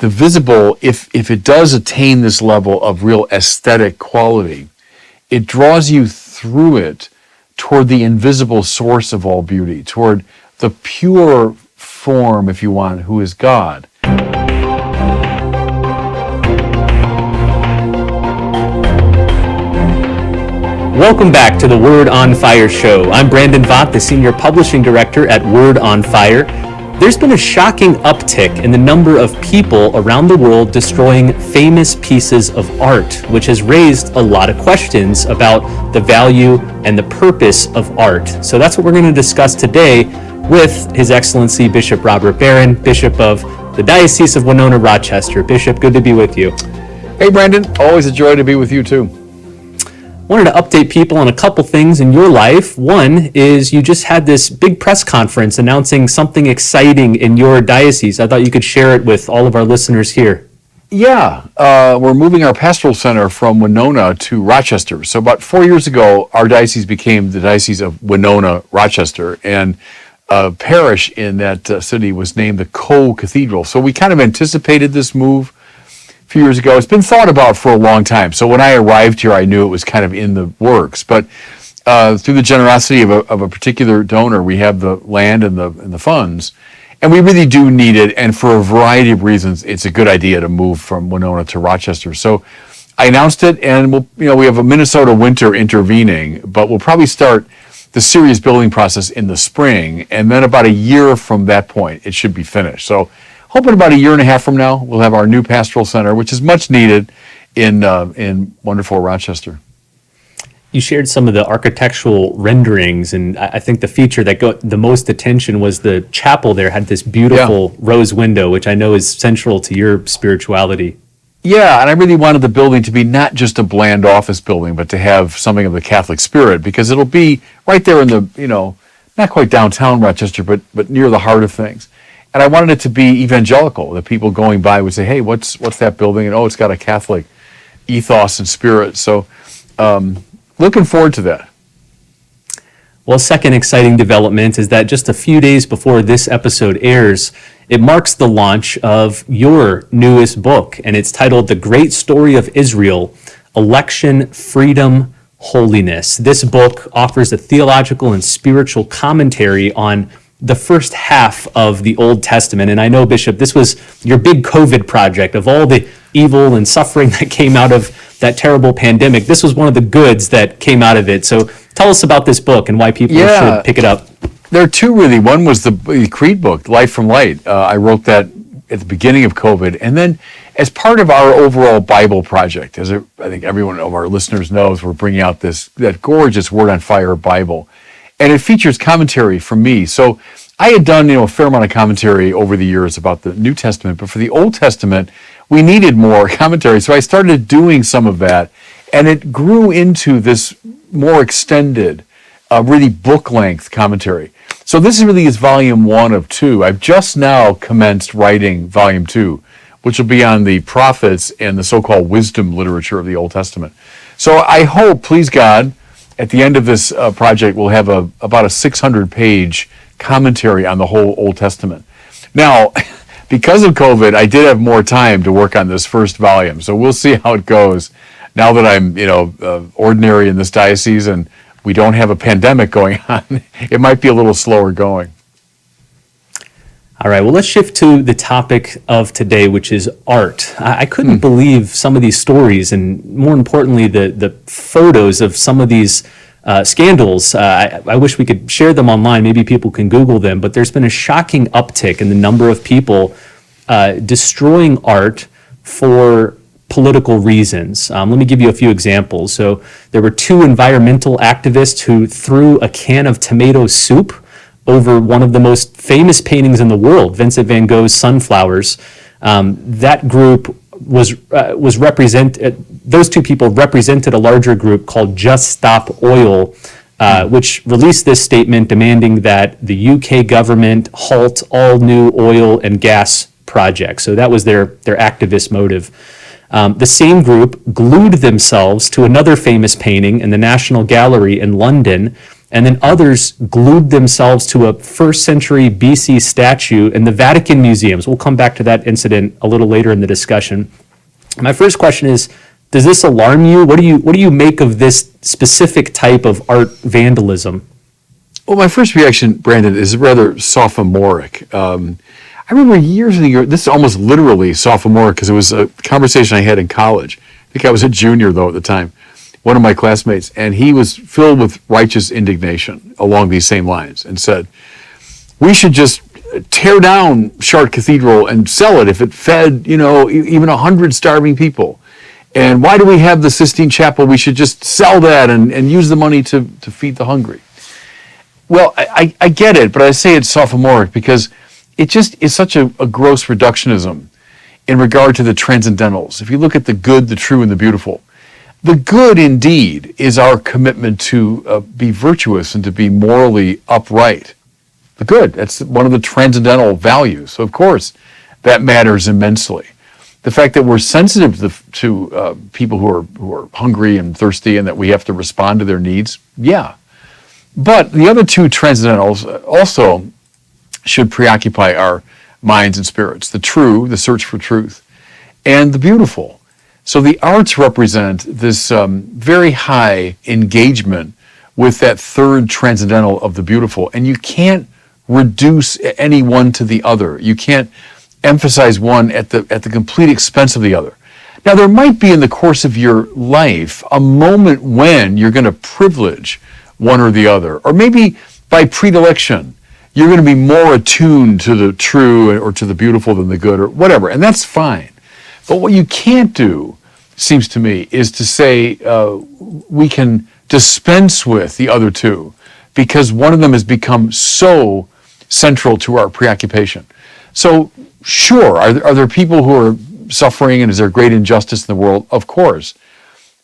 the visible, if it does attain this level of real aesthetic quality, it draws you through it toward the invisible source of all beauty, toward the pure form, if you want, who is God. Welcome back to the Word on Fire show. I'm Brandon Vogt, the Senior Publishing Director at Word on Fire. There's been a shocking uptick in the number of people around the world destroying famous pieces of art, which has raised a lot of questions about the value and the purpose of art. So that's what we're going to discuss today with His Excellency Bishop Robert Barron, Bishop of the Diocese of Winona, Rochester. Bishop, good to be with you. Hey, Brandon. Always a joy to be with you, too. Wanted to update people on a couple things in your life. One is you just had this big press conference announcing something exciting in your diocese. I thought you could share it with all of our listeners here. Yeah, we're moving our pastoral center from Winona to Rochester. So about 4 years ago, our diocese became the Diocese of Winona, Rochester, and a parish in that city was named the Co-Cathedral. So we kind of anticipated this move few years ago. It's been thought about for a long time. So when I arrived here, I knew it was kind of in the works. But through the generosity of a particular donor, we have the land and the funds, and we really do need it. And for a variety of reasons, it's a good idea to move from Winona to Rochester. So I announced it, and we have a Minnesota winter intervening, but we'll probably start the serious building process in the spring, and then about a year from that point, it should be finished. So hoping about a year and a half from now, we'll have our new pastoral center, which is much needed in wonderful Rochester. You shared some of the architectural renderings, and I think the feature that got the most attention was the chapel there had this beautiful rose window, which I know is central to your spirituality. Yeah, and I really wanted the building to be not just a bland office building, but to have something of the Catholic spirit, because it'll be right there in the, not quite downtown Rochester, but near the heart of things. And I wanted it to be evangelical, that people going by would say, hey, what's that building? And it's got a Catholic ethos and spirit. So looking forward to that. Well, second exciting development is that just a few days before this episode airs, it marks the launch of your newest book, and it's titled The Great Story of Israel, Election, Freedom, Holiness. This book offers a theological and spiritual commentary on the first half of the Old Testament. And I know, Bishop, this was your big COVID project of all the evil and suffering that came out of that terrible pandemic. This was one of the goods that came out of it. So tell us about this book and why people should pick it up. There are two, really. One was the Creed book, Light from Light. I wrote that at the beginning of COVID. And then as part of our overall Bible project, as I think everyone of our listeners knows, we're bringing out that gorgeous Word on Fire Bible. And it features commentary from me. So I had done, a fair amount of commentary over the years about the New Testament, but for the Old Testament, we needed more commentary. So I started doing some of that, and it grew into this more extended, really book-length commentary. So this really is volume 1 of 2. I've just now commenced writing volume 2, which will be on the prophets and the so-called wisdom literature of the Old Testament. So I hope, please God, at the end of this project, we'll have about a 600-page commentary on the whole Old Testament. Now, because of COVID, I did have more time to work on this first volume, so we'll see how it goes. Now that I'm, ordinary in this diocese and we don't have a pandemic going on, it might be a little slower going. All right, well, let's shift to the topic of today, which is art. I couldn't believe some of these stories, and more importantly, the photos of some of these scandals. I wish we could share them online. Maybe people can Google them, but there's been a shocking uptick in the number of people destroying art for political reasons. Let me give you a few examples. So there were 2 environmental activists who threw a can of tomato soup over one of the most famous paintings in the world, Vincent van Gogh's Sunflowers. That group was those 2 people represented a larger group called Just Stop Oil, which released this statement demanding that the UK government halt all new oil and gas projects. So that was their activist motive. The same group glued themselves to another famous painting in the National Gallery in London, And then others glued themselves to a first century BC statue in the Vatican museums. We'll come back to that incident a little later in the discussion. My first question is, does this alarm you? What do you make of this specific type of art vandalism? Well, my first reaction, Brandon, is rather sophomoric. I remember years and years, this is almost literally sophomoric because it was a conversation I had in college. I think I was a junior, though, at the time. One of my classmates, and he was filled with righteous indignation along these same lines and said, we should just tear down Chartres Cathedral and sell it if it fed, even 100 starving people. And why do we have the Sistine Chapel? We should just sell that and use the money to feed the hungry. Well, I get it, but I say it's sophomoric because it just is such a gross reductionism in regard to the transcendentals. If you look at the good, the true, and the beautiful, the good indeed is our commitment to be virtuous and to be morally upright. The good, that's one of the transcendental values. So of course, that matters immensely. The fact that we're sensitive to people who are hungry and thirsty and that we have to respond to their needs, yeah. But the other two transcendentals also should preoccupy our minds and spirits. The true, the search for truth, and the beautiful. So the arts represent this very high engagement with that third transcendental of the beautiful. And you can't reduce any one to the other. You can't emphasize one at the complete expense of the other. Now, there might be in the course of your life a moment when you're going to privilege one or the other, or maybe by predilection, you're going to be more attuned to the true or to the beautiful than the good or whatever, and that's fine. But what you can't do, seems to me, is to say we can dispense with the other two because one of them has become so central to our preoccupation. So sure, are there people who are suffering and is there great injustice in the world? Of course.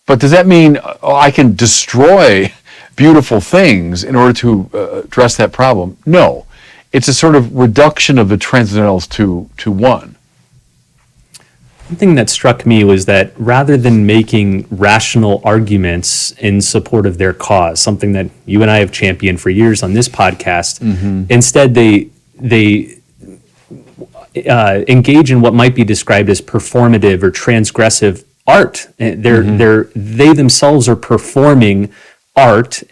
But does that mean I can destroy beautiful things in order to address that problem? No. It's a sort of reduction of the transcendentals to one. One thing that struck me was that rather than making rational arguments in support of their cause, something that you and I have championed for years on this podcast, instead they engage in what might be described as performative or transgressive art. They themselves are performing art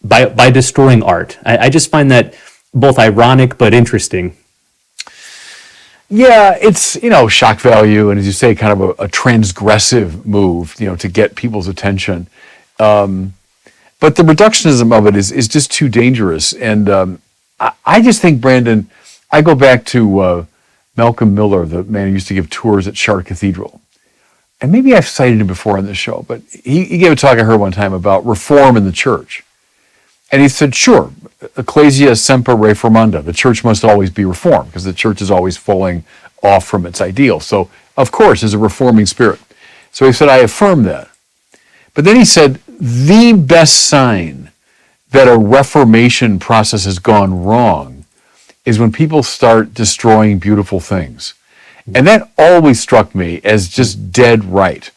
by destroying art. I just find that both ironic but interesting. Yeah, it's, shock value, and as you say, kind of a transgressive move, to get people's attention. But the reductionism of it is just too dangerous. And I just think, Brandon, I go back to Malcolm Miller, the man who used to give tours at Chartres Cathedral. And maybe I've cited him before on this show, but he gave a talk I heard one time about reform in the church. And he said, sure, ecclesia semper reformanda. The church must always be reformed because the church is always falling off from its ideal. So, of course, there's a reforming spirit. So he said, I affirm that. But then he said, the best sign that a reformation process has gone wrong is when people start destroying beautiful things. And that always struck me as just dead right.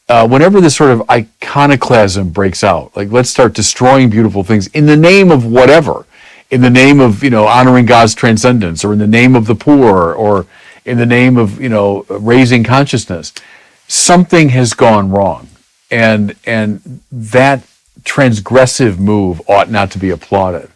Whenever this sort of iconoclasm breaks out, like let's start destroying beautiful things in the name of whatever, in the name of, honoring God's transcendence, or in the name of the poor, or in the name of, raising consciousness, something has gone wrong. And that transgressive move ought not to be applauded.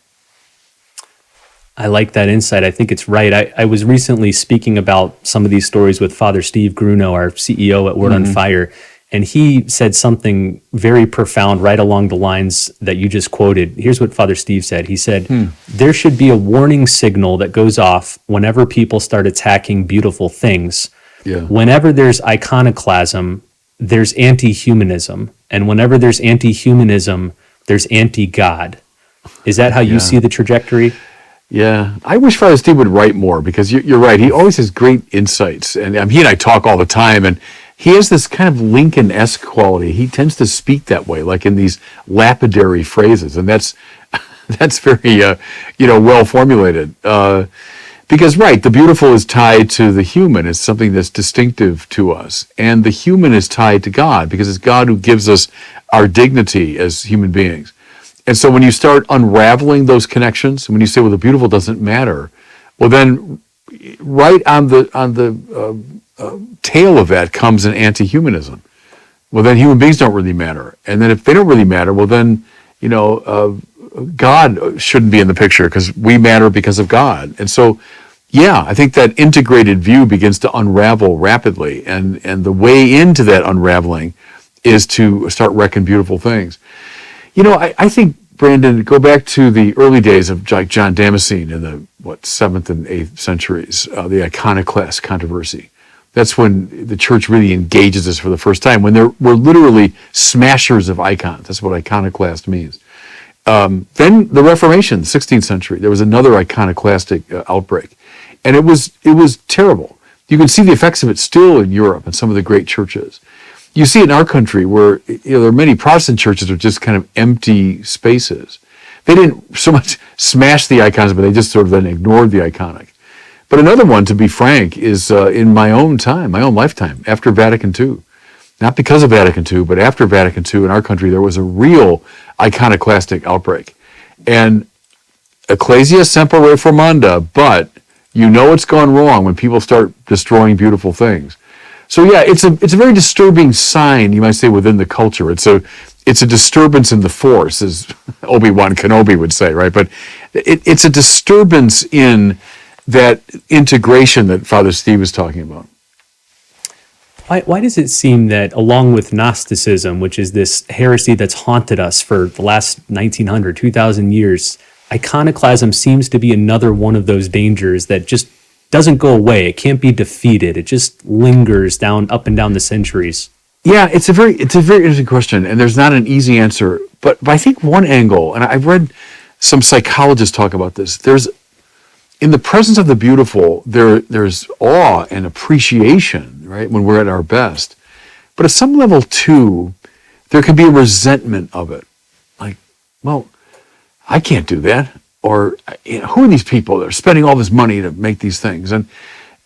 I like that insight. I think it's right. I was recently speaking about some of these stories with Father Steve Grunow, our CEO at Word on Fire, and he said something very profound right along the lines that you just quoted. Here's what Father Steve said. He said, there should be a warning signal that goes off whenever people start attacking beautiful things. Yeah. Whenever there's iconoclasm, there's anti-humanism. And whenever there's anti-humanism, there's anti-God. Is that how you see the trajectory? Yeah, I wish Father Steve would write more because you're right. He always has great insights, and he and I talk all the time, and he has this kind of Lincoln-esque quality. He tends to speak that way, like in these lapidary phrases, and that's very well formulated. Because right, the beautiful is tied to the human. It's something that's distinctive to us, and the human is tied to God because it's God who gives us our dignity as human beings. And so when you start unraveling those connections, when you say, well, the beautiful doesn't matter, well, then right on the tail of that comes an anti-humanism. Well, then human beings don't really matter. And then if they don't really matter, well, then, God shouldn't be in the picture because we matter because of God. And so, yeah, I think that integrated view begins to unravel rapidly. And the way into that unraveling is to start wrecking beautiful things. I think, Brandon, go back to the early days of like John Damascene in the 7th and 8th centuries, the iconoclast controversy. That's when the church really engages this for the first time, when there were literally smashers of icons. That's what iconoclast means. Then the Reformation, the 16th century, there was another iconoclastic outbreak. And it was terrible. You can see the effects of it still in Europe and some of the great churches. You see it in our country where there are many Protestant churches that are just kind of empty spaces. They didn't so much smash the icons, but they just sort of then ignored the iconic. But another one, to be frank, is in my own lifetime, after Vatican II. Not because of Vatican II, but after Vatican II in our country, there was a real iconoclastic outbreak. And Ecclesia Semper Reformanda, but it's gone wrong when people start destroying beautiful things. So yeah, it's a very disturbing sign, you might say, within the culture. It's a disturbance in the force, as Obi-Wan Kenobi would say, right? But it's a disturbance in that integration that Father Steve was talking about. Why does it seem that, along with Gnosticism, which is this heresy that's haunted us for the last 1900, 2000 years, iconoclasm seems to be another one of those dangers that just doesn't go away. It can't be defeated. It just lingers up and down the centuries. Yeah, it's a very interesting question, and there's not an easy answer. But I think one angle, and I've read some psychologists talk about this, there's, in the presence of the beautiful, there's awe and appreciation, right, when we're at our best. But at some level, too, there can be a resentment of it. Like, well, I can't do that. Or, who are these people that are spending all this money to make these things? And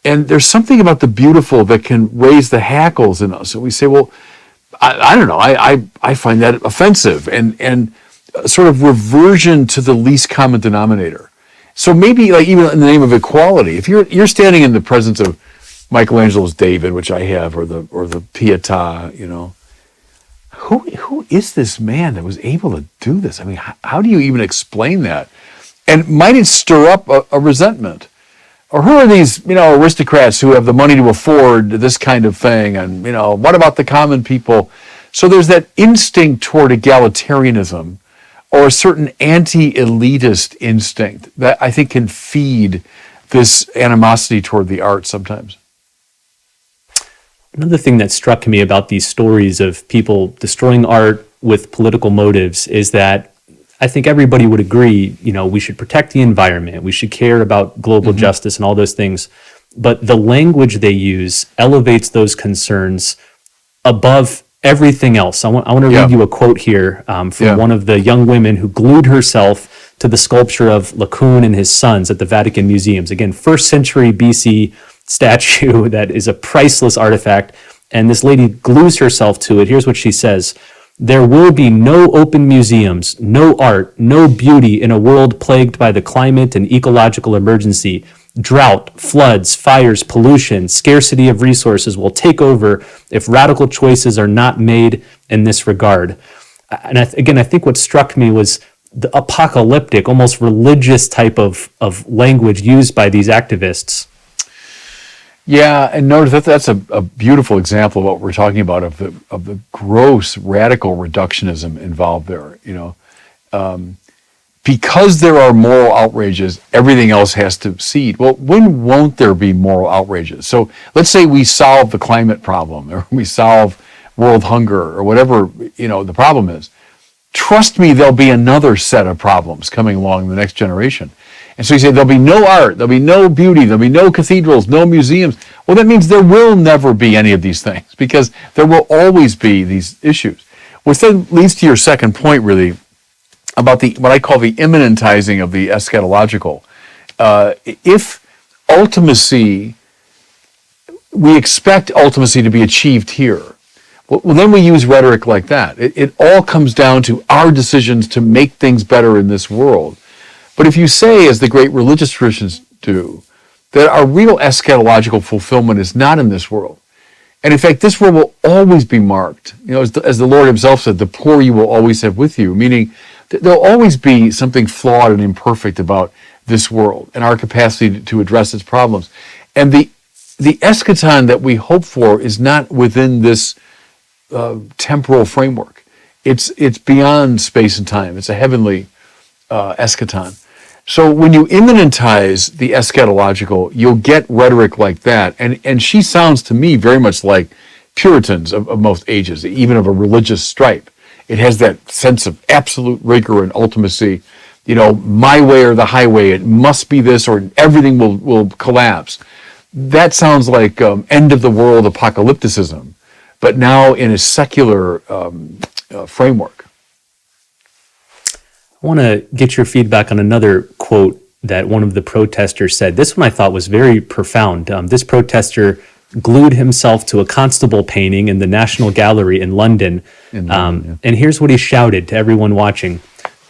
there's something about the beautiful that can raise the hackles in us. And we say, well, I don't know, I find that offensive, and sort of reversion to the least common denominator. So maybe, like, even in the name of equality, if you're standing in the presence of Michelangelo's David, which I have, or the Pietà, who is this man that was able to do this? I mean, how do you even explain that? And might it stir up a resentment? Or who are these, aristocrats who have the money to afford this kind of thing? And, what about the common people? So there's that instinct toward egalitarianism, or a certain anti-elitist instinct that I think can feed this animosity toward the arts sometimes. Another thing that struck me about these stories of people destroying art with political motives is that I think everybody would agree, we should protect the environment, we should care about global justice and all those things. But the language they use elevates those concerns above everything else. I want to read you a quote here from one of the young women who glued herself to the sculpture of Laocoon and his sons at the Vatican Museums. Again, 1st century BC statue that is a priceless artifact. And this lady glues herself to it. Here's what she says: "There will be no open museums, no art, no beauty in a world plagued by the climate and ecological emergency. Drought, floods, fires, pollution, scarcity of resources will take over if radical choices are not made in this regard." And I think what struck me was the apocalyptic, almost religious type of language used by these activists. Yeah, and notice that's a beautiful example of what we're talking about, of the gross radical reductionism involved there. Because there are moral outrages, everything else has to cede. Well, when won't there be moral outrages? So let's say we solve the climate problem, or we solve world hunger, or whatever the problem is. Trust me, there'll be another set of problems coming along in the next generation. And so you say there'll be no art, there'll be no beauty, there'll be no cathedrals, no museums. Well, that means there will never be any of these things, because there will always be these issues. Which then leads to your second point, really, about what I call the immanentizing of the eschatological. If ultimacy, we expect ultimacy to be achieved here, Well, then we use rhetoric like that. It all comes down to our decisions to make things better in this world. But if you say, as the great religious traditions do, that our real eschatological fulfillment is not in this world, and in fact, this world will always be marked. As the Lord himself said, the poor you will always have with you, meaning there'll always be something flawed and imperfect about this world and our capacity to address its problems. And the eschaton that we hope for is not within this temporal framework. It's beyond space and time. It's a heavenly eschaton. So when you immanentize the eschatological, you'll get rhetoric like that. And she sounds to me very much like Puritans of most ages, even of a religious stripe. It has that sense of absolute rigor and ultimacy. My way or the highway, it must be this or everything will collapse. That sounds like end of the world apocalypticism, but now in a secular framework. I want to get your feedback on another quote that one of the protesters said. This one I thought was very profound. This protester glued himself to a Constable painting in the National Gallery in London. And here's what he shouted to everyone watching.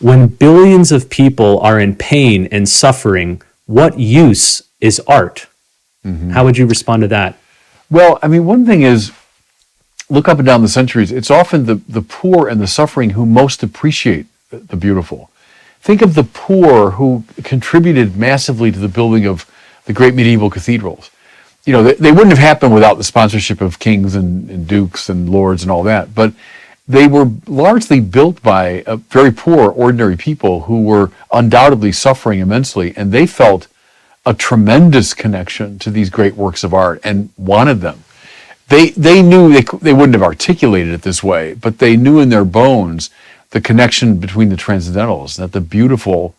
When billions of people are in pain and suffering, what use is art? Mm-hmm. How would you respond to that? Well, one thing is, look up and down the centuries, it's often the poor and the suffering who most appreciate the beautiful. Think of the poor who contributed massively to the building of the great medieval cathedrals. They wouldn't have happened without the sponsorship of kings and dukes and lords and all that, but they were largely built by very poor, ordinary people who were undoubtedly suffering immensely, and they felt a tremendous connection to these great works of art and wanted them. They knew they wouldn't have articulated it this way, but they knew in their bones the connection between the transcendentals, that the beautiful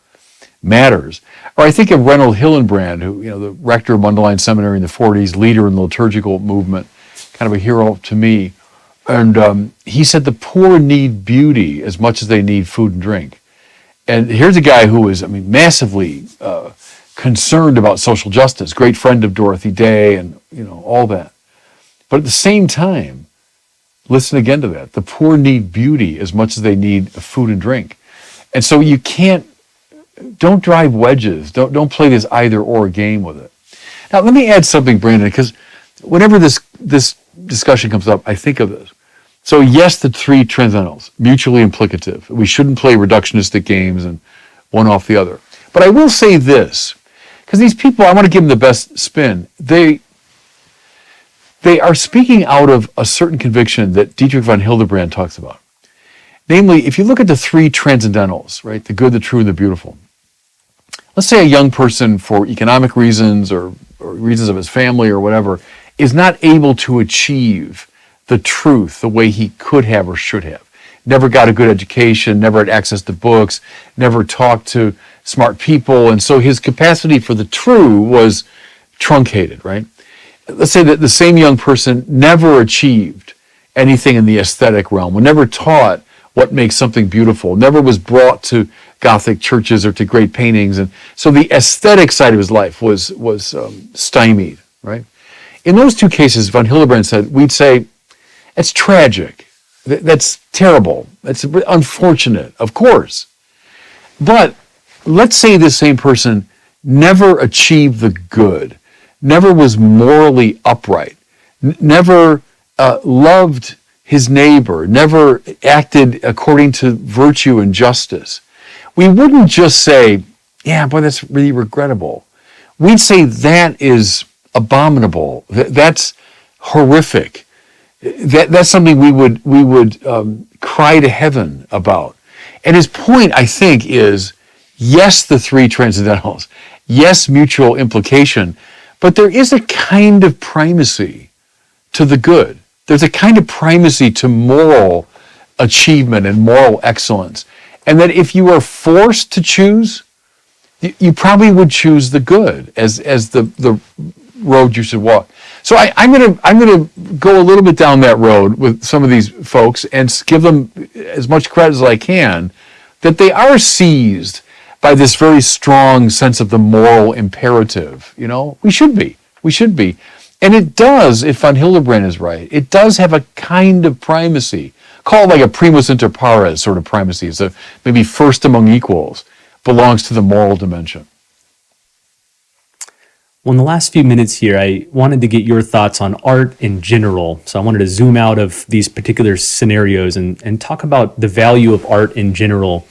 matters. Or I think of Reynold Hillenbrand, who, the rector of Mundelein Seminary in the 40s, leader in the liturgical movement, kind of a hero to me. And he said the poor need beauty as much as they need food and drink. And here's a guy who was, massively concerned about social justice, great friend of Dorothy Day and, all that. But at the same time, listen again to that. The poor need beauty as much as they need food and drink. And so don't drive wedges. Don't play this either or game with it. Now, let me add something, Brandon, because whenever this discussion comes up, I think of this. So yes, the three transcendentals, mutually implicative. We shouldn't play reductionistic games and one off the other. But I will say this, because these people, I want to give them the best spin. They are speaking out of a certain conviction that Dietrich von Hildebrand talks about. Namely, if you look at the three transcendentals, right, the good, the true, and the beautiful. Let's say a young person, for economic reasons or reasons of his family or whatever, is not able to achieve the truth the way he could have or should have. Never got a good education, never had access to books, never talked to smart people, and so his capacity for the true was truncated, right? Let's say that the same young person never achieved anything in the aesthetic realm, was never taught what makes something beautiful, never was brought to Gothic churches or to great paintings, and so the aesthetic side of his life was stymied, right? In those two cases, von Hildebrand said, we'd say, it's tragic, that's terrible, that's unfortunate, of course. But let's say this same person never achieved the good, never was morally upright, never loved his neighbor, never acted according to virtue and justice. We wouldn't just say, yeah, boy, that's really regrettable. We'd say that is abominable. That's horrific. That's something we would cry to heaven about. And his point, I think, is yes, the three transcendentals, yes, mutual implication, but there is a kind of primacy to the good. There's a kind of primacy to moral achievement and moral excellence. And that if you are forced to choose, you probably would choose the good as the road you should walk. So I'm gonna go a little bit down that road with some of these folks and give them as much credit as I can, that they are seized by this very strong sense of the moral imperative. We should be. And it does, if von Hildebrand is right, it does have a kind of primacy. Call it like a primus inter pares sort of primacy. It's a maybe first among equals, belongs to the moral dimension. Well, in the last few minutes here, I wanted to get your thoughts on art in general. So I wanted to zoom out of these particular scenarios and talk about the value of art in general.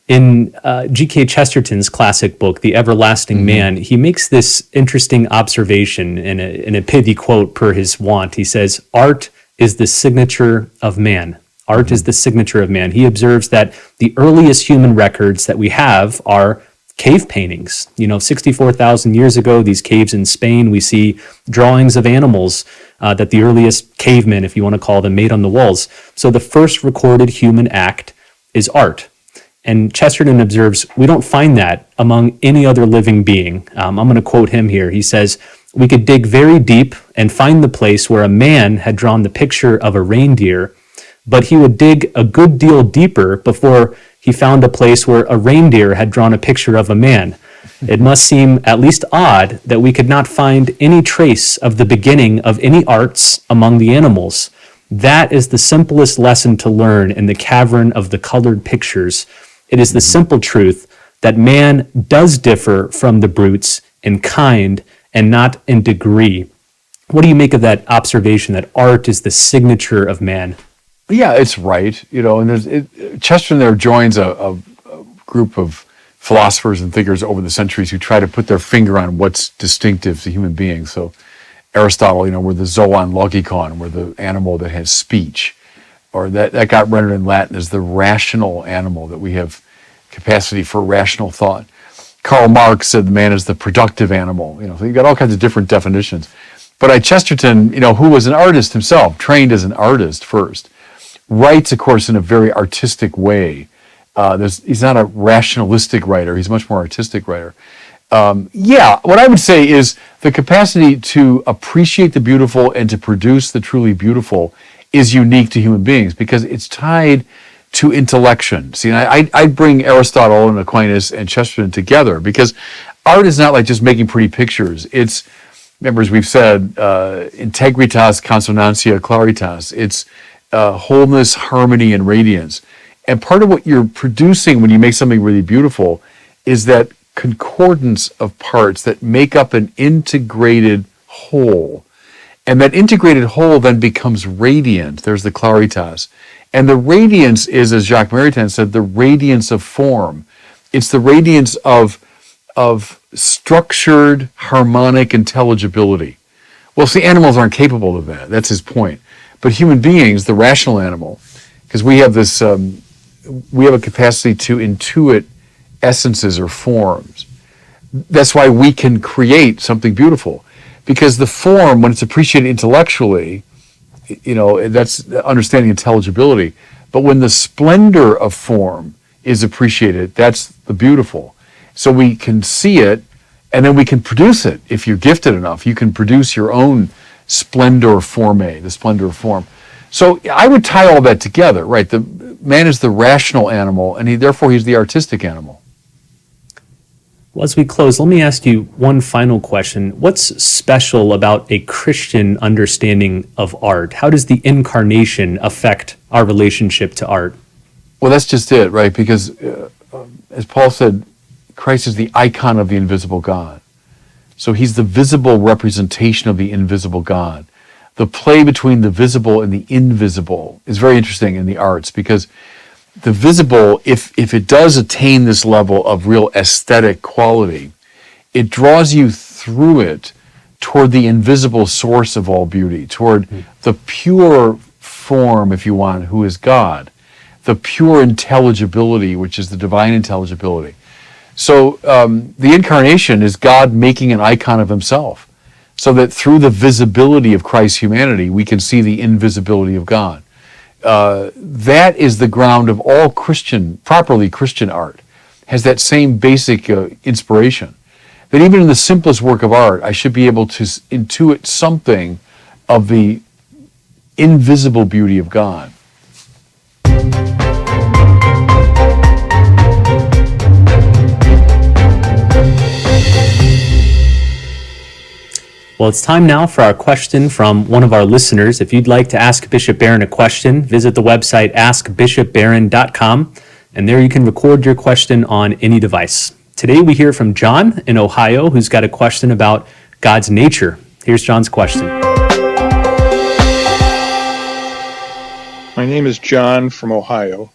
In G.K. Chesterton's classic book, The Everlasting Man, he makes this interesting observation in a pithy quote per his wont. He says, "Art is the signature of man." Art is the signature of man. He observes that the earliest human records that we have are cave paintings. 64,000 years ago, these caves in Spain, we see drawings of animals that the earliest cavemen, if you want to call them, made on the walls. So the first recorded human act is art. And Chesterton observes, we don't find that among any other living being. I'm going to quote him here. He says, "We could dig very deep and find the place where a man had drawn the picture of a reindeer, but he would dig a good deal deeper before he found a place where a reindeer had drawn a picture of a man. It must seem at least odd that we could not find any trace of the beginning of any arts among the animals. That is the simplest lesson to learn in the cavern of the colored pictures. It is the simple truth that man does differ from the brutes in kind and not in degree." What do you make of that observation that art is the signature of man? Yeah, it's right. And Chesterton there joins a group of philosophers and thinkers over the centuries who try to put their finger on what's distinctive to human beings. So Aristotle, we're the zoon logikon, we're the animal that has speech, or that got rendered in Latin as the rational animal, that we have capacity for rational thought. Karl Marx said the man is the productive animal. So you've got all kinds of different definitions. But Chesterton, who was an artist himself, trained as an artist first, writes, of course, in a very artistic way. He's not a rationalistic writer. He's a much more artistic writer. What I would say is the capacity to appreciate the beautiful and to produce the truly beautiful is unique to human beings because it's tied to intellection. See, I'd bring Aristotle and Aquinas and Chesterton together because art is not like just making pretty pictures. It's, remember, as we've said, integritas, consonantia, claritas. It's wholeness, harmony, and radiance. And part of what you're producing when you make something really beautiful is that concordance of parts that make up an integrated whole. And that integrated whole then becomes radiant. There's the claritas. And the radiance is, as Jacques Maritain said, the radiance of form. It's the radiance of structured, harmonic intelligibility. Well, see, animals aren't capable of that. That's his point. But human beings, the rational animal, because we have this, we have a capacity to intuit essences or forms. That's why we can create something beautiful. Because the form, when it's appreciated intellectually, that's understanding intelligibility. But when the splendor of form is appreciated, that's the beautiful. So we can see it, and then we can produce it. If you're gifted enough, you can produce your own splendor formae, the splendor of form. So I would tie all that together, right? The man is the rational animal, and therefore he's the artistic animal. Well, as we close, let me ask you one final question. What's special about a Christian understanding of art? How does the incarnation affect our relationship to art? Well, that's just it, right? Because as Paul said, Christ is the icon of the invisible God. So he's the visible representation of the invisible God. The play between the visible and the invisible is very interesting in the arts because the visible, if it does attain this level of real aesthetic quality, it draws you through it toward the invisible source of all beauty, toward the pure form, if you want, who is God, the pure intelligibility, which is the divine intelligibility. So the incarnation is God making an icon of himself, so that through the visibility of Christ's humanity, we can see the invisibility of God. That is the ground of all properly Christian art, has that same basic inspiration. That even in the simplest work of art, I should be able to intuit something of the invisible beauty of God. Well, it's time now for our question from one of our listeners. If you'd like to ask Bishop Barron a question, visit the website askbishopbarron.com, and there you can record your question on any device. Today we hear from John in Ohio, who's got a question about God's nature. Here's John's question. My name is John from Ohio,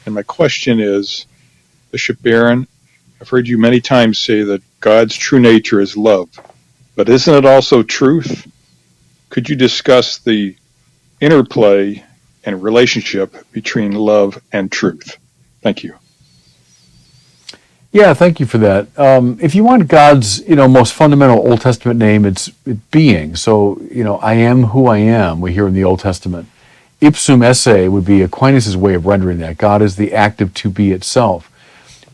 and my question is, Bishop Barron, I've heard you many times say that God's true nature is love, but isn't it also truth? Could you discuss the interplay and relationship between love and truth? Thank you. Yeah, thank you for that. If you want God's, most fundamental Old Testament name, it's being. So, I am who I am, we hear in the Old Testament. Ipsum esse would be Aquinas' way of rendering that. God is the active to be itself.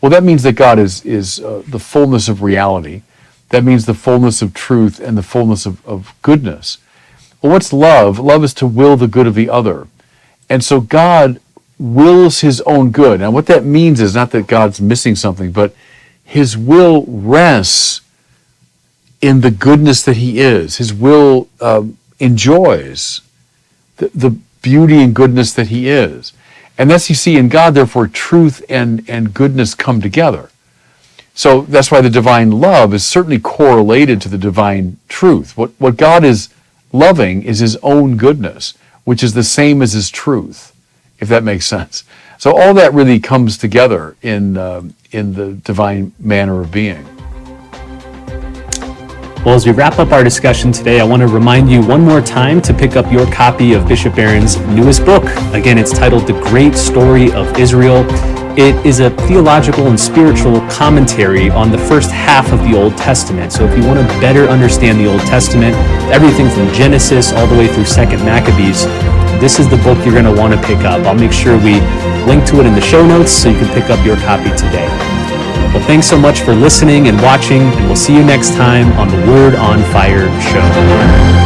Well, that means that God is the fullness of reality. That means the fullness of truth and the fullness of goodness. Well, what's love? Love is to will the good of the other. And so God wills his own good. Now, what that means is not that God's missing something, but his will rests in the goodness that he is. His will enjoys the beauty and goodness that he is. And thus you see in God, therefore, truth and goodness come together. So that's why the divine love is certainly correlated to the divine truth. What God is loving is his own goodness, which is the same as his truth, if that makes sense. So all that really comes together in the divine manner of being. Well, as we wrap up our discussion today, I want to remind you one more time to pick up your copy of Bishop Barron's newest book. Again, it's titled The Great Story of Israel. It is a theological and spiritual commentary on the first half of the Old Testament. So if you want to better understand the Old Testament, everything from Genesis all the way through 2nd Maccabees, this is the book you're going to want to pick up. I'll make sure we link to it in the show notes so you can pick up your copy today. Well, thanks so much for listening and watching, and we'll see you next time on the Word on Fire show.